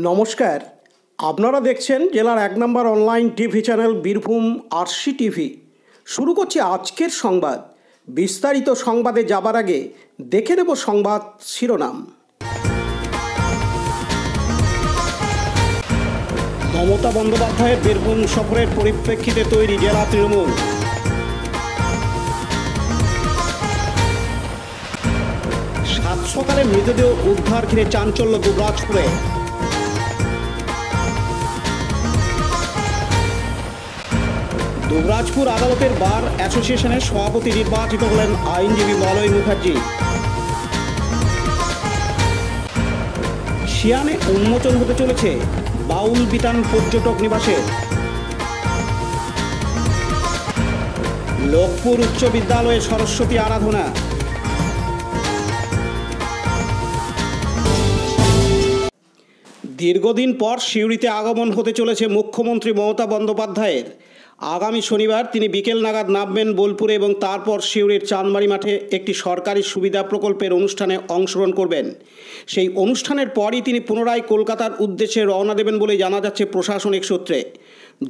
নমস্কার, আপনারা দেখছেন জেলার ১ নম্বর online TV channel Birbhum RC TV. শুরু করছি আজকের সংবাদ। বিস্তারিত সংবাদে যাবার আগে দেখে নেব সংবাদ শিরোনাম। মমতা বন্দ্যোপাধ্যায়ের বীরভূম সফরের পরিপ্রেক্ষিতে তৈরি জেলা তৃণমূল। সাত সকালে মৃতদেহ উদ্ধার ঘিরে চাঞ্চল্য দুবরাজপুরে। দুবরাজপুর আদালতের বার অ্যাসোসিয়েশনের সভাপতি নির্বাচিত হলেন আইনজীবী মলয় মুখার্জি। শিয়ানে উন্মোচন হতে চলেছে বাউল বিতান পর্যটক নিবাসে। লোকপুর উচ্চ বিদ্যালয়ে সরস্বতী আরাধনা। দীর্ঘদিন পর সিউড়িতে আগমন হতে চলেছে মুখ্যমন্ত্রী মমতা বন্দ্যোপাধ্যায়ের। আগামী শনিবার তিনি বিকেল নাগাদ নামবেন বোলপুরে এবং তারপর সিউড়ির চাঁদমারি মাঠে একটি সরকারি সুবিধা প্রকল্পের অনুষ্ঠানে অংশগ্রহণ করবেন। সেই অনুষ্ঠানের পরই তিনি পুনরায় কলকাতার উদ্দেশ্যে রওনা দেবেন বলে জানা যাচ্ছে প্রশাসনিক সূত্রে।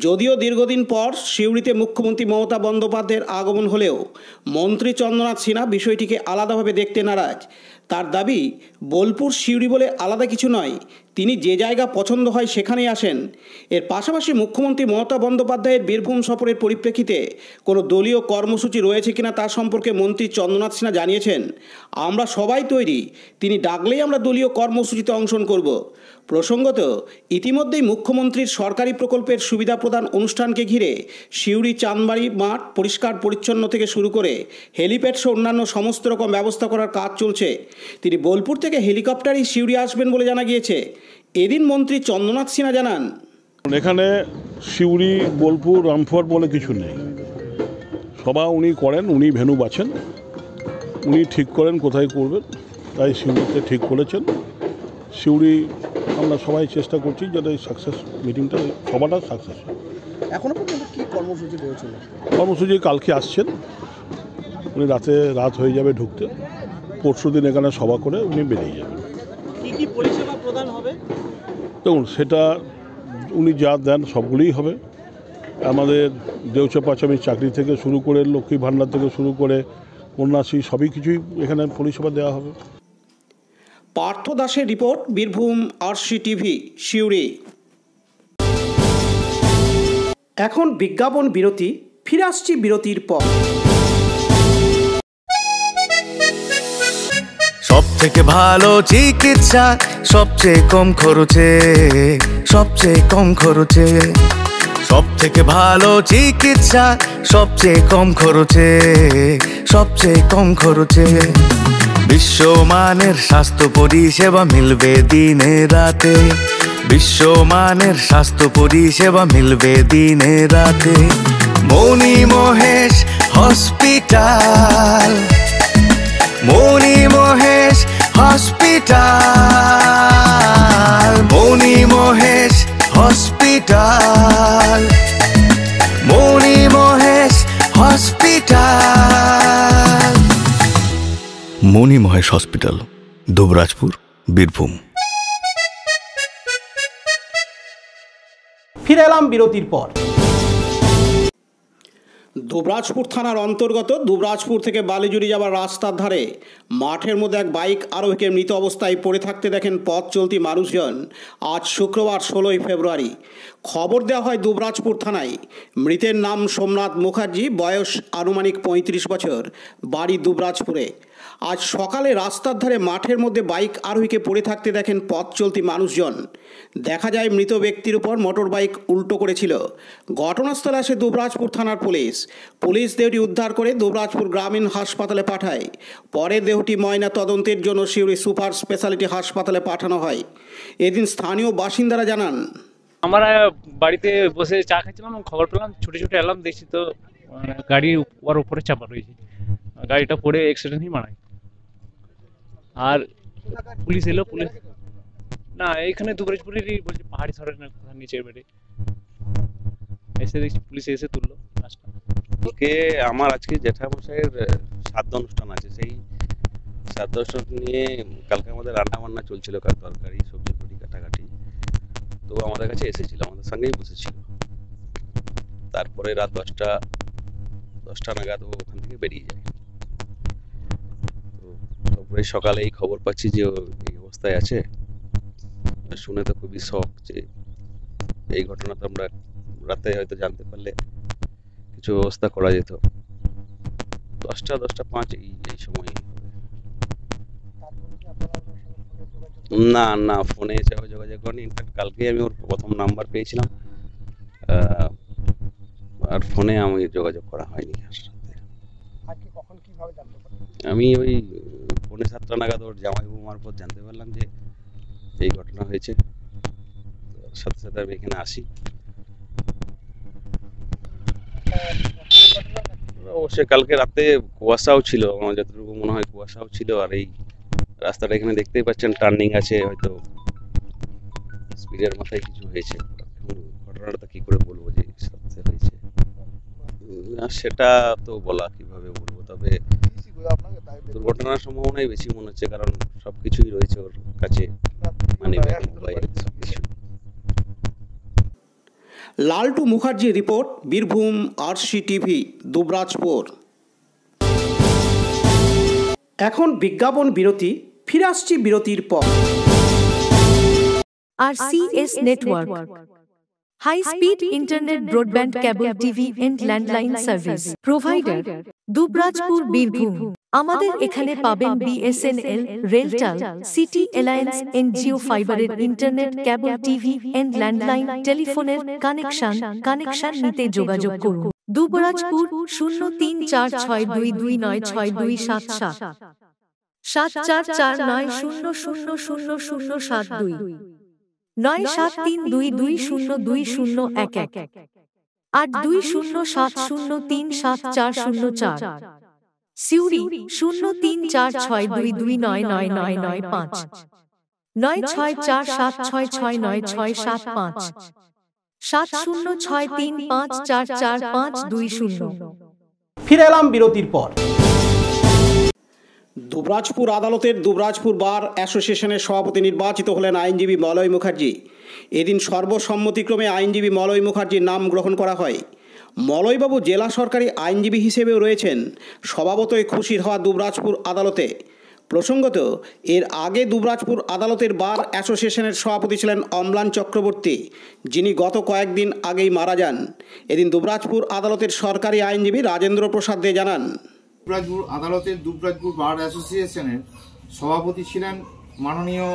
যদিও দীর্ঘদিন পর সিউড়িতে মুখ্যমন্ত্রী মমতা বন্দ্যোপাধ্যায়ের আগমন হলেও মন্ত্রী চন্দ্রনাথ সিনহা বিষয়টিকে আলাদাভাবে দেখতে নারাজ। তার দাবি, বোলপুর সিউড়ি বলে আলাদা কিছু নয়, তিনি যে জায়গা পছন্দ হয় সেখানেই আসেন। এর পাশাপাশি মুখ্যমন্ত্রী মমতা বন্দ্যোপাধ্যায়ের বীরভূম সফরের পরিপ্রেক্ষিতে কোনো দলীয় কর্মসূচি রয়েছে কিনা তা সম্পর্কে মন্ত্রী চন্দ্রনাথ সিনহা জানিয়েছেন, আমরা সবাই তৈরি, তিনি ডাকলেই আমরা দলীয় কর্মসূচিতে অংশগ্রহণ করব। প্রসঙ্গত, ইতিমধ্যেই মুখ্যমন্ত্রীর সরকারি প্রকল্পের সুবিধা প্রদান অনুষ্ঠানকে ঘিরে সিউড়ি চাঁদমারি মাঠ পরিষ্কার পরিচ্ছন্ন থেকে শুরু করে হেলিপ্যাড সহ অন্যান্য সমস্ত রকম ব্যবস্থা করার কাজ চলছে। তিনি বোলপুর থেকে হেলিকপ্টারেই সিউড়ি আসবেন বলে জানা গিয়েছে। এদিন মন্ত্রী চন্দ্রনাথ সিনহা জানান, এখানে সিউড়ি বোলপুর রামপুরহাট বলে কিছু নেই, সভা উনি করেন, উনি ভেন্যু বাছেন, উনি ঠিক করেন কোথায় করবেন, তাই সিউড়িতে ঠিক করেছেন। সিউড়ি আমরা সবাই চেষ্টা করছি যাতে সাকসেস মিটিংটা সভাটা সাকসেস হয়। এখনো পর্যন্ত কি কর্মসূচি রয়েছে? কর্মসূচি কালকে আসছেন, উনি রাত হয়ে যাবে ঢুকতে, পরশু দিন এখানে সভা করে উনি বেরিয়ে যাবেন। কি কি পরিষেবা প্রদান হবে? দেখুন, সেটা উনি যা দেন সবগুলোই হবে। আমাদের দেউচা পাচামির চাকরি থেকে শুরু করে লক্ষ্মী ভাণ্ডার থেকে শুরু করে কন্যাশ্রী সবই কিছুই এখানে পরিষেবা দেওয়া হবে। পার্থ দাসের report, Birbhum RC TV, Suri. এখন বিজ্ঞাপন বিরতি, ফিরে আসছি বিরতির পর। সব থেকে ভালো চিকিৎসা সবচেয়ে কম খরচে, সবচেয়ে কম খরচে। সব থেকে ভালো চিকিৎসা সবচেয়ে কম খরচে, সবচেয়ে কম খরচে। বিশ্বমানের স্বাস্থ্য পরিষেবা মিলবে দিনে রাতে, বিশ্বমানের স্বাস্থ্য পরিষেবা মিলবে দিনে রাতে। মণি মহেশ হসপিটাল, মণি মহেশ হসপিটাল, মণি মহেশ হসপিটাল, মণি মহেশ হসপিটাল। মণি মহেশ হসপিটাল, দুবরাজপুর, বীরভূম। ফিরে এলাম বিরতির পর। দুবরাজপুর থানার অন্তর্গত দুবরাজপুর থেকে বালিজুড়ি যাওয়ার রাস্তার ধারে মাঠের মধ্যে এক বাইক আরোহীকে মৃত অবস্থায় পড়ে থাকতে দেখেন পথ চলতি মানুষজন আজ শুক্রবার 16 ফেব্রুয়ারি। খবর দেওয়া হয় দুবরাজপুর থানায়। মৃতের নাম সোমনাথ মুখার্জি, বয়স আনুমানিক 35 বছর, বাড়ি দুবরাজপুরে। আজ সকালে রাস্তার ধারে মাঠের মধ্যে বাইক আরোহীকে পড়ে থাকতে দেখেন পথ চলতি মানুষজন। দেখা যায় মৃত ব্যক্তির উপর মোটর বাইক উল্টো করেছিল। ঘটনাস্থলে আসে দুবরাজপুর থানার পুলিশ। পুলিশ দেহটি উদ্ধার করে দুবরাজপুর গ্রামীণ হাসপাতালে পাঠায়। পরে দেহটি ময়না তদন্তের জন্য সিউড়ি সুপার স্পেশালিটি হাসপাতালে পাঠানো হয়। এদিন স্থানীয় বাসিন্দারা জানান, আমরা বাড়িতে বসে চা খাচ্ছিলাম, খবর পেলাম, ছুটে ছুটে এলাম, দেখছি তো গাড়ি ওর উপরে চাপা রয়েছে, গাড়িটা পড়ে অ্যাক্সিডেন্টই মারা। আর পুলিশ এলো, পুলিশ না এইখানে দুবরাজপুরেরই বলছে, পাহাড়ি শহরের না কোথাও নিচের বেড়ে এসে দেখছি পুলিশ এসে তুললো লাশটা। ওকে আমার আজকে জ্যাঠামশাইয়ের শ্রাদ্ধ অনুষ্ঠান আছে, সেই শ্রাদ্ধ অনুষ্ঠান নিয়ে কালকে আমাদের রান্না বান্না চলছিল, তরকারি সবজি কাটাকাটি। তো আমাদের কাছে এসেছিল, আমাদের সঙ্গেই বসেছিল। তারপরে রাত 10টা নাগাদ ও ওখান থেকে বেরিয়ে যায়। তো তারপরে সকালে এই খবর পাচ্ছি যে ও এই অবস্থায় আছে। শুনে তো খুবই শখ যে এই ঘটনা তো আমরা রাতে হয়তো জানতে পারলে কিছু ব্যবস্থা করা যেত। 10টা এই সময় না ফোনে যোগাযোগ করিনি। ইনফ্যাক্ট কালকে আমি ওর প্রথম নাম্বার পেয়েছিলাম, আর ফোনে আমি যোগাযোগ করা হয়নি। আমি ওই 6:45 নাগাদ ওর জামাইবাবু মারফত জানতে পারলাম যে এই ঘটনা হয়েছে। সাথে সাথে আমি এখানে আসি। অবশ্যই কালকে রাতে কুয়াশাও ছিল, আমার যতটুকু মনে হয় কুয়াশাও ছিল। আর এই রাস্তাটা এখানে দেখতেই পাচ্ছেন, টার্নিং আছে, হয়তো স্পিডের মাথায় কিছু হয়েছে। ঘটনাটা কি করে বলবো যে সাথে হয়েছে, সেটা তো বলা কিভাবে বলবো। তবে দুর্ঘটনার সম্ভাবনাই বেশি মনে হচ্ছে, কারণ সবকিছুই রয়েছে ওর কাছে, মানিব্যাগ, মোবাইল, সবকিছু। Laltu Mukherjee report, Birbhum RC TV, Dubrajpur. এখন বিজ্ঞাপন বিরতি, ফিরে আসছি বিরতির পর। RCS Network, high speed internet, broadband, cable TV and landline service provider, Dubrajpur, Birbhum. আমাদের এখানে পাবেন BSNL, RailTel, City Alliance and Jio ফাইবারের internet, cable TV and landline টেলিফোনের কানেকশন নিতে যোগাযোগ করুন। দুবরাজপুর 034622962777 7449000072 9732202011 8207037404। সিউড়ি 034622999995 9647669665 7063544520। ফিরে এলাম বিরতির পর। দুবরাজপুর আদালতের দুবরাজপুর বার অ্যাসোসিয়েশনের সভাপতি নির্বাচিত হলেন আইনজীবী মলয় মুখার্জি। এদিন সর্বসম্মতিক্রমে আইনজীবী মলয় মুখার্জির নাম গ্রহণ করা হয়। মলয়বাবু জেলা সরকারি আইনজীবী হিসেবেও রয়েছেন। স্বভাবতই খুশির হওয়া দুবরাজপুর আদালতে। প্রসঙ্গত, এর আগে দুবরাজপুর আদালতের বার অ্যাসোসিয়েশনের সভাপতি ছিলেন অম্লান চক্রবর্তী, যিনি গত কয়েকদিন আগেই মারা যান। এদিন দুবরাজপুর আদালতের সরকারি আইনজীবী রাজেন্দ্র প্রসাদ দে জানান, দুবরাজপুর আদালতের দুবরাজপুর বার অ্যাসোসিয়েশনের সভাপতি ছিলেন মাননীয়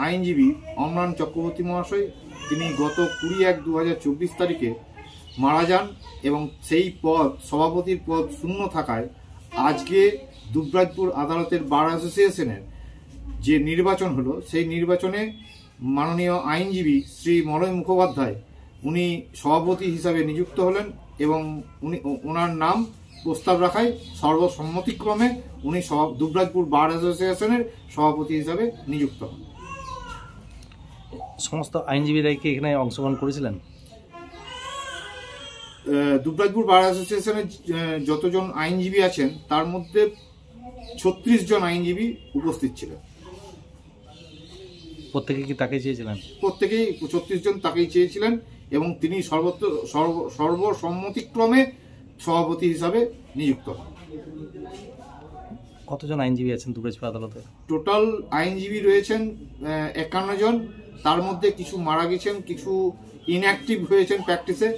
আইনজীবী অম্লান চক্রবর্তী মহাশয়। তিনি গত 20/1/2024 তারিখে মারা যান এবং সেই পদ, সভাপতির পদ শূন্য থাকায় আজকে দুবরাজপুর আদালতের বার অ্যাসোসিয়েশনের যে নির্বাচন হলো, সেই নির্বাচনে মাননীয় আইনজীবী শ্রী মলয় মুখোপাধ্যায় উনি সভাপতি হিসাবে নিযুক্ত হলেন এবং ওনার নাম প্রস্তাব রাখায় সর্বসম্মতিক্রমে উনি দুবরাজপুর বার অ্যাসোসিয়েশনের সভাপতি হিসাবে নিযুক্ত হন। সমস্ত আইনজীবীরা কি এখানে অংশগ্রহণ করেছিলেন? দুবরাজপুর বার অ্যাসোসিয়েশনের যতজন আইনজীবী আছেন তার মধ্যে 36 জন আইনজীবী উপস্থিত ছিলেন। প্রত্যেকে কি তাকে চেয়েছিলেন? প্রত্যেকেই 36 জন তাকেই চেয়েছিলেন এবং তিনি সর্বসম্মতিক্রমে সভাপতি হিসাবে নিযুক্ত হন। কতজন আইনজীবী আছেন দুবরাজপুর আদালতে? টোটাল আইনজীবী রয়েছেন 51 জন। তার মধ্যে কিছু মারা গেছেন, কিছু ইনঅ্যাক্টিভ হয়েছেন প্র্যাকটিসে,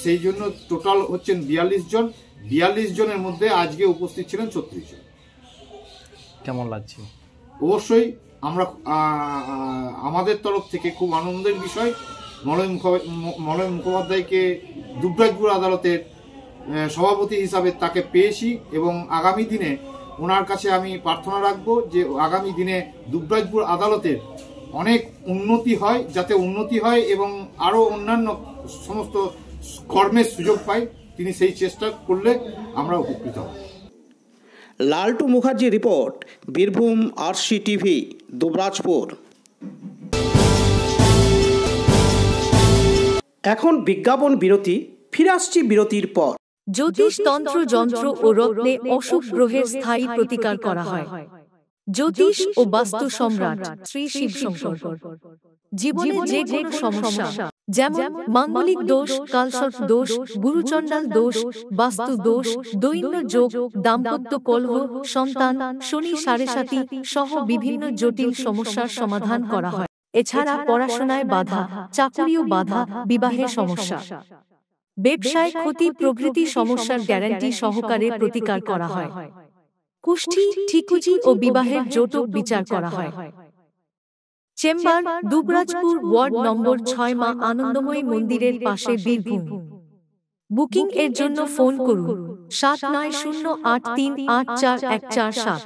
সেই জন্য টোটাল হচ্ছেন 42 জন। 42 জনের মধ্যে আজকে উপস্থিত ছিলেন 36 জন। কেমন লাগছে? অবশ্যই আমরা আমাদের তরফ থেকে খুব আনন্দের বিষয়। মলয় মুখোপাধ্যায়কে দুবরাজপুর আদালতের সভাপতি হিসাবে তাকে পেয়েছি এবং আগামী দিনে ওনার কাছে আমি প্রার্থনা রাখবো যে আগামী দিনে দুবরাজপুর আদালতের অনেক উন্নতি হয়, যাতে উন্নতি হয় এবং আরও অন্যান্য সমস্ত কর্মের সুযোগ পায়। তিনি সেই চেষ্টা করলে আমরা উপকৃত হব। Laltu Mukherjee report, Birbhum RC TV, Dubrajpur. এখন বিজ্ঞাপন বিরতি, ফিরে আসছি বিরতির পর। জ্যোতিষ তন্ত্র, যন্ত্র ও রত্নে অশুভ গ্রহের স্থায়ী প্রতিকার করা হয়। জ্যোতিষ ও বাস্তু সম্রাট শ্রী শিবশঙ্কর। জীবনে যে কোনো সমস্যা যেমন মাঙ্গলিক দোষ, কালসর্প দোষ, গুরুচণ্ডাল দোষ, বাস্তু দোষ, দৈন্য যোগ, দাম্পত্য কলহ, সন্তান, শনি সাড়েসাতি সহ বিভিন্ন জটিল সমস্যার সমাধান করা হয়। এছাড়া পড়াশোনায় বাধা, চাকুরিও বাধা, বিবাহে সমস্যা, ব্যবসায় ক্ষতি প্রভৃতি সমস্যার গ্যারান্টি সহকারে প্রতিকার করা হয়। কুষ্ঠি, ঠিকুজি ও বিবাহের জটক বিচার করা হয়। চেম্বার দুবরাজপুর, ওয়ার্ড নম্বর 6, মা আনন্দময়ী মন্দিরের পাশে, বীরভূম। বুকিং এর জন্য ফোন করুন 7908384147।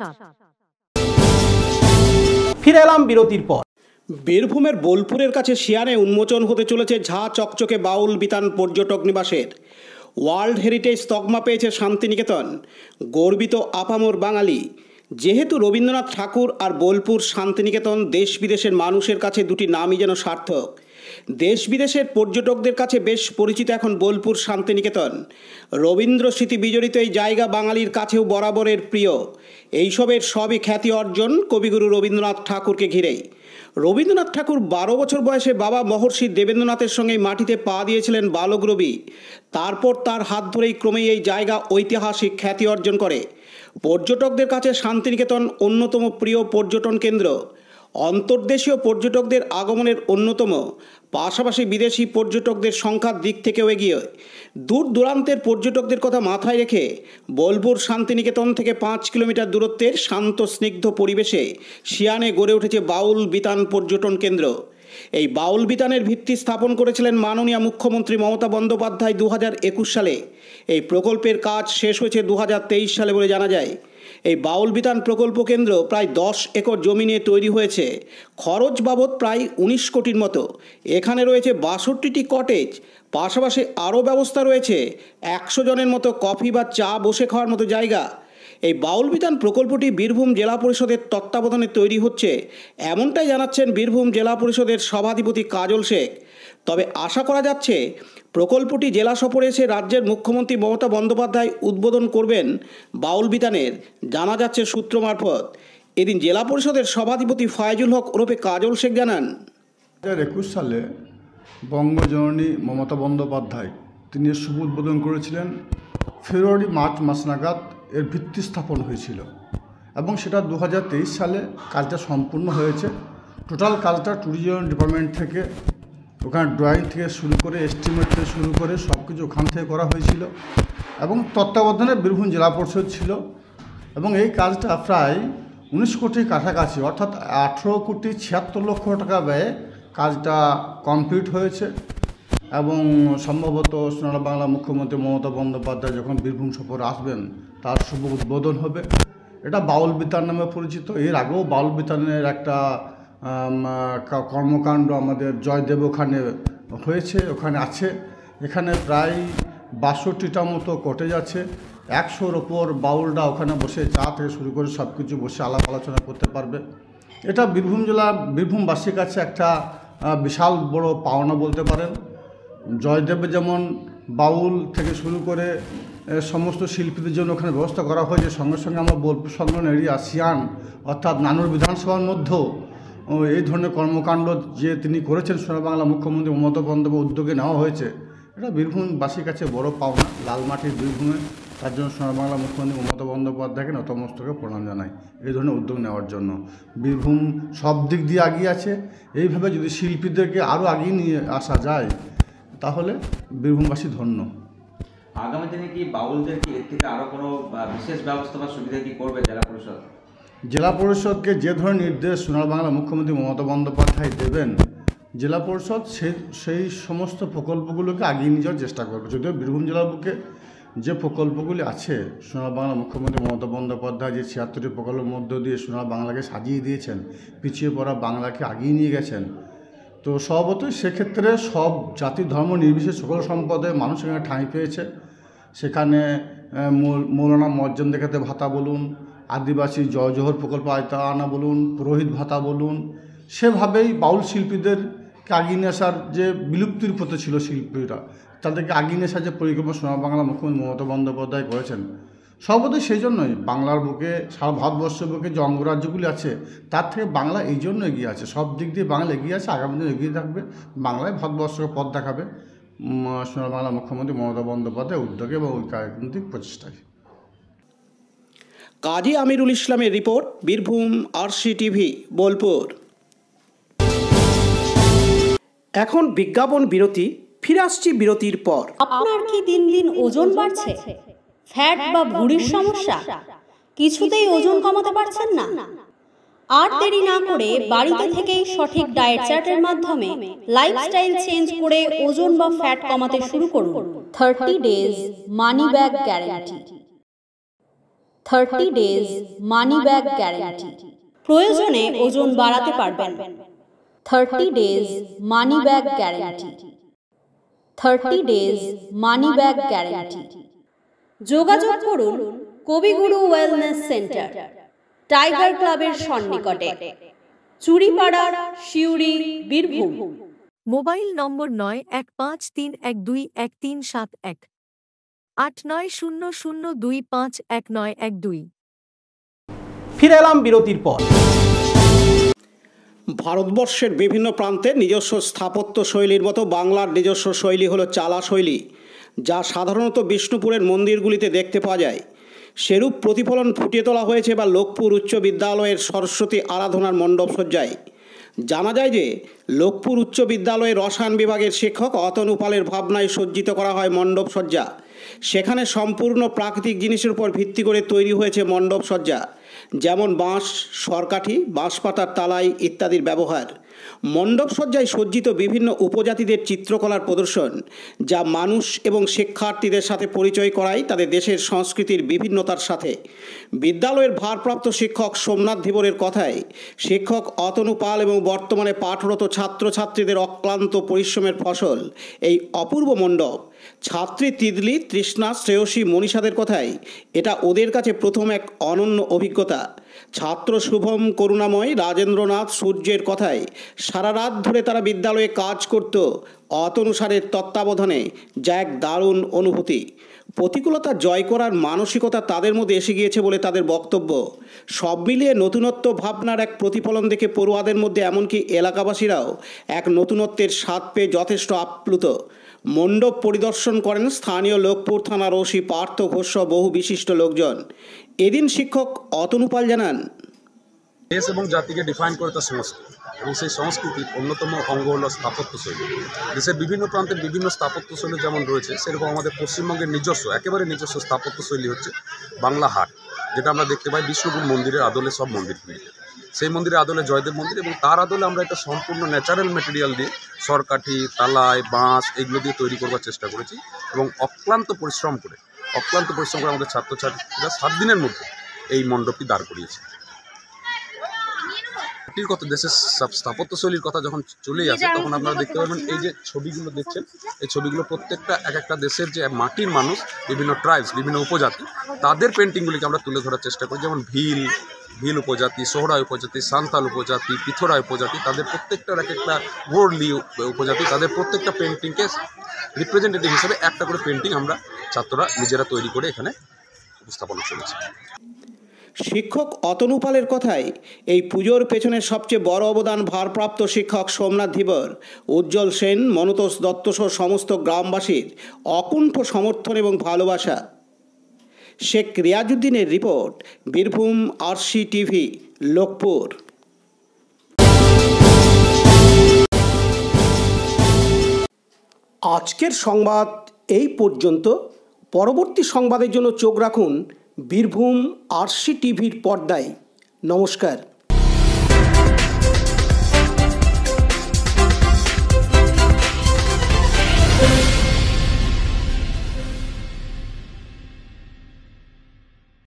ফিরে এলাম বিরতির পর। বীরভূমের বোলপুরের কাছে শিয়ানে উন্মোচন হতে চলেছে ঝাঁ চকচকে বাউল বিতান পর্যটক নিবাসের। ওয়ার্ল্ড হেরিটেজ তকমা পেয়েছে শান্তিনিকেতন, গর্বিত আপামর বাঙালি। যেহেতু রবীন্দ্রনাথ ঠাকুর আর বোলপুর শান্তিনিকেতন দেশ বিদেশের মানুষের কাছে দুটি নামই যেন সার্থক। দেশ বিদেশের পর্যটকদের কাছে বেশ পরিচিত এখন বোলপুর শান্তিনিকেতন। রবীন্দ্র স্মৃতি বিজড়িত এই জায়গা বাঙালির কাছেও বরাবরের প্রিয়। এইসবের সবই খ্যাতি অর্জন কবিগুরু রবীন্দ্রনাথ ঠাকুরকে ঘিরেই। রবীন্দ্রনাথ ঠাকুর 12 বছর বয়সে বাবা মহর্ষি দেবেন্দ্রনাথের সঙ্গে মাটিতে পা দিয়েছিলেন বালক রবি। তারপর তার হাত ধরেই ক্রমেই এই জায়গা ঐতিহাসিক খ্যাতি অর্জন করে। পর্যটকদের কাছে শান্তিনিকেতন অন্যতম প্রিয় পর্যটন কেন্দ্র। অন্তর্দেশীয় পর্যটকদের আগমনের অন্যতম, পাশাপাশি বিদেশি পর্যটকদের সংখ্যার দিক থেকেও এগিয়ে। দূর দূরান্তের পর্যটকদের কথা মাথায় রেখে বোলপুর শান্তিনিকেতন থেকে 5 কিলোমিটার দূরত্বের শান্ত স্নিগ্ধ পরিবেশে শিয়ানে গড়ে উঠেছে বাউল বিতান পর্যটন কেন্দ্র। এই বাউল বিতানের ভিত্তি স্থাপন করেছিলেন মাননীয় মুখ্যমন্ত্রী মমতা বন্দ্যোপাধ্যায় 2021 সালে। এই প্রকল্পের কাজ শেষ হয়েছে 2023 সালে বলে জানা যায়। এই বাউল বিতান প্রকল্প কেন্দ্র প্রায় 10 একর জমি নিয়ে তৈরি হয়েছে। খরচ বাবদ প্রায় 19 কোটির মতো। এখানে রয়েছে 62টি কটেজ, পাশাপাশি আরও ব্যবস্থা রয়েছে 100 জনের মতো কফি বা চা বসে খাওয়ার মতো জায়গা। এই বাউল বিতান প্রকল্পটি বীরভূম জেলা পরিষদের তত্ত্বাবধানে তৈরি হচ্ছে, এমনটাই জানাচ্ছেন বীরভূম জেলা পরিষদের সভাধিপতি কাজল শেখ। তবে আশা করা যাচ্ছে প্রকল্পটি জেলা সফরে এসে রাজ্যের মুখ্যমন্ত্রী মমতা বন্দ্যোপাধ্যায় উদ্বোধন করবেন বাউল বিতানের, জানা যাচ্ছে সূত্র মারফত। এদিন জেলা পরিষদের সভাধিপতি ফয়জুল হক ওরফে কাজল শেখ জানান, 2021 সালে বঙ্গজননী মমতা বন্দ্যোপাধ্যায় তিনি শুভ উদ্বোধন করেছিলেন। ফেব্রুয়ারি-মার্চ মাস নাগাদ এর ভিত্তি স্থাপন হয়েছিল এবং সেটা 2023 সালে কাজটা সম্পূর্ণ হয়েছে। টোটাল কাজটা ট্যুরিজম ডিপার্টমেন্ট থেকে, ওখানে ড্রয়িং থেকে শুরু করে, এস্টিমেট থেকে শুরু করে সব কিছু ওখান থেকে করা হয়েছিল এবং তত্ত্বাবধানে বীরভূম জেলা পরিষদ ছিল। এবং এই কাজটা প্রায় 19 কোটির কাছাকাছি, অর্থাৎ 18,76,00,000 টাকা ব্যয়ে কাজটা কমপ্লিট হয়েছে। এবং সম্ভবত সোনার বাংলা মুখ্যমন্ত্রী মমতা বন্দ্যোপাধ্যায় যখন বীরভূম সফরে আসবেন তার শুভ উদ্বোধন হবে। এটা বাউল বিতান নামে পরিচিত। এর আগেও বাউল বিতানের একটা কর্মকাণ্ড আমাদের জয়দেব ওখানে হয়েছে, ওখানে আছে। এখানে প্রায় 62টা মতো কটেজ আছে। 100-র ওপর বাউলরা ওখানে বসে চা থেকে শুরু করে সব কিছু বসে আলাপ আলোচনা করতে পারবে। এটা বীরভূম জেলা, বীরভূমবাসীর কাছে একটা বিশাল বড় পাওনা বলতে পারেন। জয়দেবে যেমন বাউল থেকে শুরু করে সমস্ত শিল্পীদের জন্য ওখানে ব্যবস্থা করা হয়েছে, সঙ্গে সঙ্গে আমরা বোলপুর সংলগ্ন এরিয়া শিয়ান অর্থাৎ নানুর বিধানসভার মধ্যেও এই ধরনের কর্মকাণ্ড যে তিনি করেছেন সোনার বাংলা মুখ্যমন্ত্রী মমতা বন্দ্যোপাধ্যায় উদ্যোগে নেওয়া হয়েছে, এটা বীরভূমবাসীর কাছে বড় পাওনা। লালমাটির বীরভূমে, তার জন্য সোনার বাংলা মুখ্যমন্ত্রী মমতা বন্দ্যোপাধ্যায়কে নতমস্তকে প্রণাম জানাই এই ধরনের উদ্যোগ নেওয়ার জন্য। বীরভূম সব দিক দিয়ে এগিয়ে আছে। এইভাবে যদি শিল্পীদেরকে আরও এগিয়ে নিয়ে আসা যায় তাহলে বীরভূমবাসী ধন্য। আগামী দিনে কি বাউলদের কি এর থেকে আরও কোনো বিশেষ ব্যবস্থা বা সুবিধা কি করবে জেলা পরিষদ? জেলা পরিষদকে যে ধরনের নির্দেশ সোনার বাংলা মুখ্যমন্ত্রী মমতা বন্দ্যোপাধ্যায় দেবেন, জেলা পরিষদ সেই সমস্ত প্রকল্পগুলোকে এগিয়ে নিয়ে যাওয়ার চেষ্টা করবে। যদিও বীরভূম জেলার বুকে যে প্রকল্পগুলি আছে, সোনার বাংলা মুখ্যমন্ত্রী মমতা বন্দ্যোপাধ্যায় যে 76টি প্রকল্পের মধ্য দিয়ে সোনার বাংলাকে সাজিয়ে দিয়েছেন, পিছিয়ে পড়া বাংলাকে এগিয়ে নিয়ে গেছেন, তো স্বভাবতই সেক্ষেত্রে সব জাতি ধর্ম নির্বিশেষে সকল সম্প্রদায়ের মানুষ এখানে ঠাঁই পেয়েছে। সেখানে মৌলানা মজ্জেম দেখাতে ভাতা বলুন, আদিবাসী জয় জোহর প্রকল্প আয়তা আনা বলুন, পুরোহিত ভাতা বলুন, সেভাবেই বাউল শিল্পীদেরকে এগিয়ে নিয়ে আসার যে বিলুপ্তির পথে ছিল শিল্পীরা, তাদেরকে এগিয়ে নিয়ে আসার যে পরিকল্পনা সোনার বাংলা মুখ্যমন্ত্রী মমতা বন্দ্যোপাধ্যায় করেছেন, সর্বদাই সেই জন্যই বাংলার বুকে, সারা ভারতবর্ষের বুকে যে অঙ্গরাজ্যগুলি আছে তার থেকে বাংলা এই জন্য এগিয়ে আছে, সব দিক দিয়ে বাংলা এগিয়ে আছে, আগামী দিনে এগিয়ে থাকবে। বাংলায় ভারতবর্ষকে পথ দেখাবে সোনার বাংলা মুখ্যমন্ত্রী মমতা বন্দ্যোপাধ্যায়ের উদ্যোগে এবং ওই রাজনৈতিক প্রচেষ্টায়। কাজী আমিরুল ইসলামের রিপোর্ট, বীরভূম RCTV বোলপুর। এখন বিজ্ঞাপন বিরতি, ফিরে আসছি বিরতির পর। আপনার কি দিন দিন ওজন বাড়ছে? ফ্যাট বা ভুঁড়ির সমস্যা? কিছুতেই ওজন কমাতে পারছেন না? আর দেরি না করে বাড়িতে থেকেই সঠিক ডায়েট চার্টের মাধ্যমে লাইফস্টাইল চেঞ্জ করে ওজন বা ফ্যাট কমাতে শুরু করুন। 30 days money back guarantee. 30 days money back guarantee. প্রয়োজনে ওজন বাড়াতে পারবেন। 30 days money back guarantee. 30 days money back guarantee. যোগাযোগ করুন কবিগুরু ওয়েলনেস সেন্টার, টাইগার ক্লাবের সন্নিকটে, চুরিপাড়া, সিউড়ি, বীরভূম। Mobile number 9153121371, 8900251912। ফিরে এলাম বিরতির পর। ভারতবর্ষের বিভিন্ন প্রান্তে নিজস্ব স্থাপত্য শৈলীর মতো বাংলার নিজস্ব শৈলী হলো চালা শৈলী, যা সাধারণত বিষ্ণুপুরের মন্দিরগুলিতে দেখতে পাওয়া যায়। সেরূপ প্রতিফলন ফুটিয়ে তোলা হয়েছে বা লোকপুর উচ্চ বিদ্যালয়ের সরস্বতী আরাধনার মণ্ডপসজ্জায়। জানা যায় যে লোকপুর উচ্চ বিদ্যালয়ের রসায়ন বিভাগের শিক্ষক অতনু পালের ভাবনায় সজ্জিত করা হয় মণ্ডপসজ্জা। সেখানে সম্পূর্ণ প্রাকৃতিক জিনিসের উপর ভিত্তি করে তৈরি হয়েছে মণ্ডপসজ্জা, যেমন বাঁশ, সরকাঠি, বাঁশপাতার তালাই ইত্যাদির ব্যবহার। মণ্ডপসজ্জায় সজ্জিত বিভিন্ন উপজাতিদের চিত্রকলার প্রদর্শন, যা মানুষ এবং শিক্ষার্থীদের সাথে পরিচয় করায় তাদের দেশের সংস্কৃতির বিভিন্নতার সাথে। বিদ্যালয়ের ভারপ্রাপ্ত শিক্ষক সোমনাথ ধীবরের কথায়, শিক্ষক অতনু পাল এবং বর্তমানে পাঠরত ছাত্রছাত্রীদের অক্লান্ত পরিশ্রমের ফসল এই অপূর্ব মণ্ডপ। ছাত্রী তিদলি, তৃষ্ণা, শ্রেয়সী, মনীষাদের কথায় এটা ওদের কাছে প্রথম এক অনন্য অভিজ্ঞতা। ছাত্র শুভম, করুণাময়, রাজেন্দ্রনাথ, সূর্যের কথায় সারা রাত ধরে তারা বিদ্যালয়ে কাজ করত অতনু স্যারের তত্ত্বাবধানে, যা এক দারুণ অনুভূতি। প্রতিকূলতা জয় করার মানসিকতা তাদের মধ্যে এসে গিয়েছে বলে তাদের বক্তব্য। সব মিলিয়ে নতুনত্ব ভাবনার এক প্রতিফলন দেখে পড়ুয়াদের মধ্যে এমনকি এলাকাবাসীরাও এক নতুনত্বের স্বাদ পেয়ে যথেষ্ট আপ্লুত। মণ্ডপ পরিদর্শন করেন স্থানীয় লোকপুর থানার ওসি পার্থ ঘোষ বহু বিশিষ্ট লোকজন। এদিন শিক্ষক অতনু পাল জানান, দেশ এবং জাতিকে ডিফাইন করে তার সংস্কৃতি, এবং সেই সংস্কৃতির অন্যতম অঙ্গ হল স্থাপত্যশৈলী। দেশের বিভিন্ন প্রান্তের বিভিন্ন স্থাপত্যশৈলী যেমন রয়েছে, সেরকম আমাদের পশ্চিমবঙ্গের নিজস্ব, একেবারে নিজস্ব স্থাপত্যশৈলী হচ্ছে বাংলা হাট, যেটা আমরা দেখতে পাই বিষ্ণুপুর মন্দিরের আদলে সব মন্দিরগুলিতে। সেই মন্দিরের আদলে জয়দেব মন্দির, এবং তার আদলে আমরা একটা সম্পূর্ণ ন্যাচারাল মেটেরিয়াল দিয়ে সরকাঠি, তালাই, বাঁশ এগুলো দিয়ে তৈরি করবার চেষ্টা করেছি, এবং অক্লান্ত পরিশ্রম করে আমাদের ছাত্রছাত্রীরা 7 দিনের মধ্যে এই মণ্ডপটি দাঁড় করিয়েছে। কথা দেশের স্থাপত্যশৈলীর কথা যখন চলেই আসে, তখন আপনারা দেখতে পাবেন এই যে ছবিগুলো দেখছেন, এই ছবিগুলো প্রত্যেকটা এক একটা দেশের যে মাটির মানুষ, বিভিন্ন ট্রাইবস, বিভিন্ন উপজাতি, তাদের পেন্টিংগুলিকে আমরা তুলে ধরার চেষ্টা করি। যেমন ভিল উপজাতি, সোহরা উপজাতি, সান্তাল উপজাতি, পিথোরা উপজাতি, তাদের প্রত্যেকটার এক একটা গোর্লি উপজাতি, তাদের প্রত্যেকটা পেন্টিংকে রিপ্রেজেন্টেটিভ হিসেবে একটা করে পেন্টিং আমরা ছাত্ররা নিজেরা তৈরি করে এখানে উপস্থাপনা করেছি। শিক্ষক অতনু পালের কথায় এই পুজোর পেছনে সবচেয়ে বড় অবদান ভারপ্রাপ্ত শিক্ষক সোমনাথ ধীবর, উজ্জ্বল সেন, মনতোষ দত্ত সহ সমস্ত গ্রামবাসীর অকুণ্ঠ সমর্থন এবং ভালোবাসা। শেখ রিয়াজউদ্দিনের রিপোর্ট, বীরভূম RCTV লোকপুর। আজকের সংবাদ এই পর্যন্ত। পরবর্তী সংবাদের জন্য চোখ রাখুন বীরভূম RCTVর পর্দায়। নমস্কার।